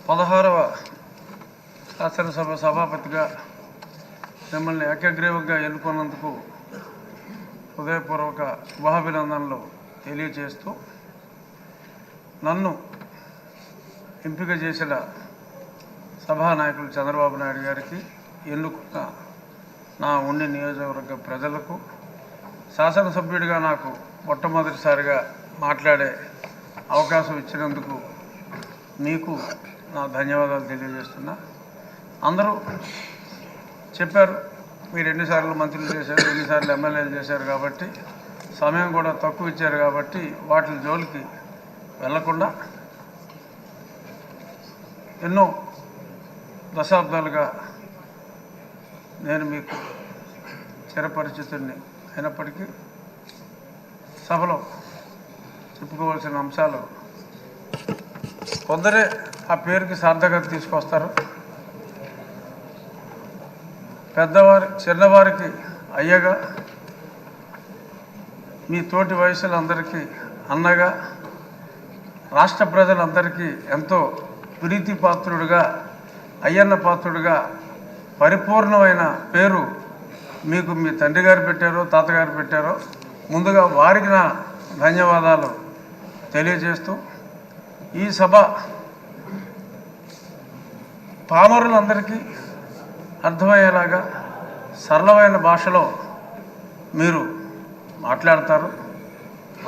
16వ శాసనసభ సభాపతిగా మిమ్మల్ని ఏకగ్రీవంగా ఎన్నుకున్నందుకు హృదయపూర్వక శుభాభినందనలు తెలియజేస్తూ, నన్ను ఎంపిక చేసిన సభానాయకులు చంద్రబాబు నాయుడు గారికి, ఎన్నుకున్న నా ఉండి నియోజకవర్గ ప్రజలకు, శాసనసభ్యుడిగా నాకు మొట్టమొదటిసారిగా మాట్లాడే అవకాశం ఇచ్చినందుకు మీకు నా ధన్యవాదాలు తెలియజేస్తున్నా. అందరూ చెప్పారు, మీరు ఎన్నిసార్లు మంత్రులు చేశారు, ఎన్నిసార్లు ఎమ్మెల్యేలు చేశారు కాబట్టి సమయం కూడా తక్కువ ఇచ్చారు కాబట్టి వాటి జోలికి వెళ్లకుండా ఎన్నో దశాబ్దాలుగా నేను మీకు చిరపరిచితుడిని అయినప్పటికీ సభలో చెప్పుకోవాల్సిన అంశాలు కొందరే ఆ పేరుకి సార్థకత తీసుకొస్తారు. చిన్నవారికి అయ్యగా, మీ తోటి వయసులందరికీ అన్నగా, రాష్ట్ర ప్రజలందరికీ ఎంతో ప్రీతిపాత్రుడుగా, అయ్యన్న పాత్రుడుగా పరిపూర్ణమైన పేరు మీకు మీ తండ్రి గారు పెట్టారో తాతగారు పెట్టారో, ముందుగా వారికి నా ధన్యవాదాలు తెలియజేస్తూ, ఈ సభ పామరులందరికీ అర్థమయ్యేలాగా సరళమైన భాషలో మీరు మాట్లాడతారు.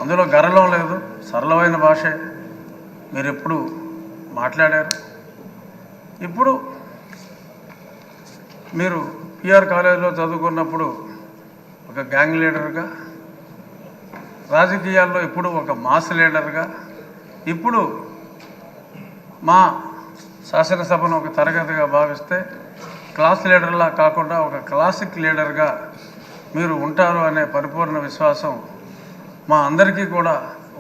అందులో గరళం లేదు, సరళమైన భాషే మీరు ఎప్పుడు మాట్లాడారు. ఇప్పుడు మీరు పిఆర్ కాలేజీలో చదువుకున్నప్పుడు ఒక గ్యాంగ్ లీడర్గా, రాజకీయాల్లో ఇప్పుడు ఒక మాస్ లీడర్గా, ఇప్పుడు మా శాసనసభను ఒక తరగతిగా భావిస్తే క్లాస్ లీడర్లా కాకుండా ఒక క్లాసిక్ లీడర్గా మీరు ఉంటారు అనే పరిపూర్ణ విశ్వాసం మా అందరికీ కూడా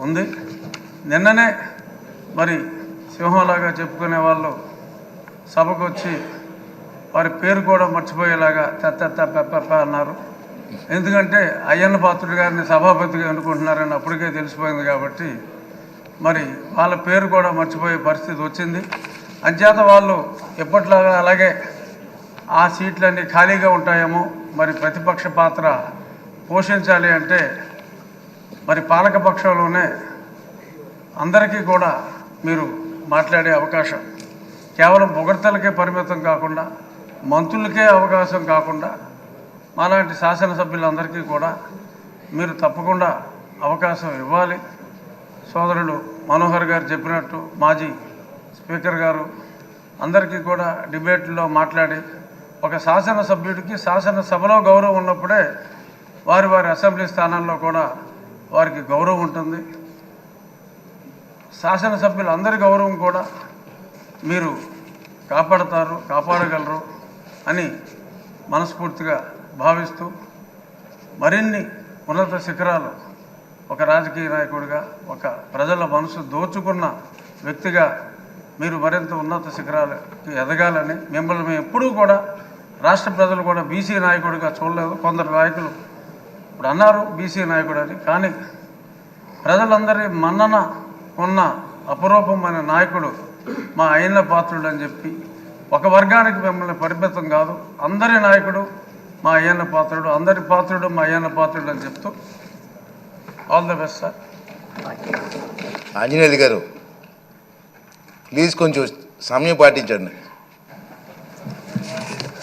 ఉంది. నిన్ననే మరి సింహంలాగా చెప్పుకునే వాళ్ళు సభకు వచ్చి వారి పేరు కూడా మర్చిపోయేలాగా పెప్ప అన్నారు. ఎందుకంటే అయ్యన్న పాత్రుడు గారిని సభాపతిగా ఎన్నుకుంటున్నారని అప్పటికే తెలిసిపోయింది కాబట్టి మరి వాళ్ళ పేరు కూడా మర్చిపోయే పరిస్థితి వచ్చింది. అంచేత వాళ్ళు ఎప్పట్లాగా అలాగే ఆ సీట్లన్నీ ఖాళీగా ఉంటాయేమో, మరి ప్రతిపక్ష పాత్ర పోషించాలి అంటే మరి పాలకపక్షంలోనే అందరికీ కూడా మీరు మాట్లాడే అవకాశం, కేవలం పొగడ్తలకే పరిమితం కాకుండా, మంత్రులకే అవకాశం కాకుండా, మాలాంటి శాసనసభ్యులందరికీ కూడా మీరు తప్పకుండా అవకాశం ఇవ్వాలి. సోదరుడు మనోహర్ గారు చెప్పినట్టు మాజీ స్పీకర్ గారు అందరికీ కూడా డిబేట్లో మాట్లాడి, ఒక శాసనసభ్యుడికి శాసనసభలో గౌరవం ఉన్నప్పుడే వారి అసెంబ్లీ స్థానాల్లో కూడా వారికి గౌరవం ఉంటుంది. శాసనసభ్యులందరి గౌరవం కూడా మీరు కాపాడగలరు అని మనస్ఫూర్తిగా భావిస్తూ, మరిన్ని ఉన్నత శిఖరాలు ఒక రాజకీయ నాయకుడిగా, ఒక ప్రజల మనసు దోచుకున్న వ్యక్తిగా మీరు మరింత ఉన్నత శిఖరాలకి ఎదగాలని, మిమ్మల్ని మేము ఎప్పుడూ కూడా రాష్ట్ర ప్రజలు కూడా బీసీ నాయకుడిగా చూడలేదు. కొందరు నాయకులు ఇప్పుడు అన్నారు బీసీ నాయకుడు అని, కానీ ప్రజలందరి మన్నన ఉన్న అపరూపమైన నాయకుడు మా అయ్యన్న పాత్రుడు అని చెప్పి, ఒక వర్గానికి మిమ్మల్ని పరిమితం కాదు, అందరి నాయకుడు మా అయ్యన్న పాత్రుడు, అందరి పాత్రుడు మా అయ్యన్న పాత్రుడు అని చెప్తూ all the best sir. Anjaneyulu గారు ప్లీజ్ కొంచెం సమయం పాటించండి.